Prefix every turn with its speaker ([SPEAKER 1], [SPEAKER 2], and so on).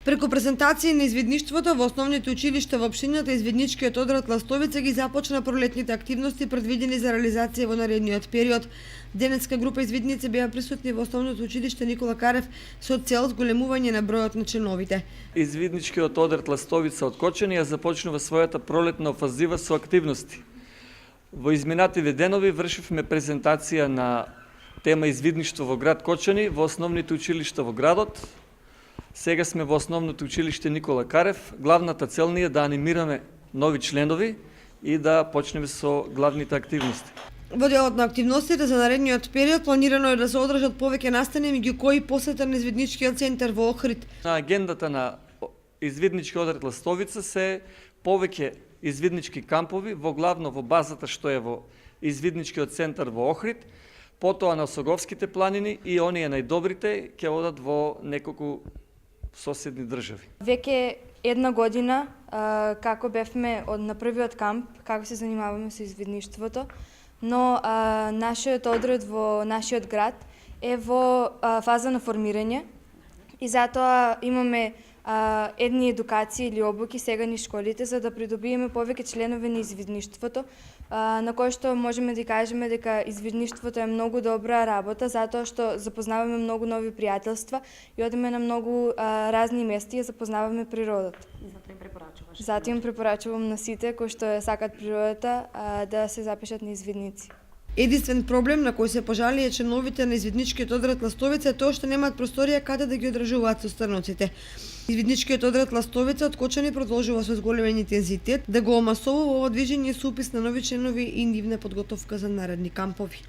[SPEAKER 1] Преку презентации на изведништвото во основните училишта во општината, изведничкиот одред Ластовица ги започна пролетните активности предвидени за реализација во наредниот период. Денеска група изведници беа присутни во основното училиште Никола Карев со цел зголемување на бројот на членовите.
[SPEAKER 2] Изведничкиот одред Ластовица од Кочани ја започнува својата пролетна офазива со активности. Во изминативе денови вршивме презентација на тема извидништво во град Кочани во основните училишта во градот. Сега сме во основното училиште Никола Карев. Главната цел ни е да анимираме нови членови и да почнеме со главните активности.
[SPEAKER 1] Во делот на активностите за наредниот период планирано е да се одржат повеќе настани, меѓу кои посета на извидничкиот центар во Охрид.
[SPEAKER 2] На агендата на извиднички одред Ластовица се повеќе извиднички кампови, во главно во базата што е во извидничкиот центар во Охрид, потоа на Соговските планини и оние најдобрите ќе одат во неколку соседни држави.
[SPEAKER 3] Веќе една година како бевме на првиот камп, како се занимаваме со извидништвото, но нашиот одред во нашиот град е во фаза на формирање и затоа имаме едни едукации или обуки сега низ школите за да придобиеме повеќе членови на извидништвото, на кој што можеме да кажеме дека извидништвото е многу добра работа затоа што запознаваме многу нови пријателства и одиме на многу разни места и запознаваме природата. Затоа им препорачувам на сите кои што сакат природата да се запишат на извидници.
[SPEAKER 1] Единствен проблем на кој се пожали е членовите на извидничкиот одред Ластовица е тоа што немаат просторија каде да ги одржуваат состаноците. Извидничкиот одред Ластовица од Кочани продолжува со зголемен интензитет да го омасовува ова движење со упис на нови членови и нивна подготовка за наредни кампови.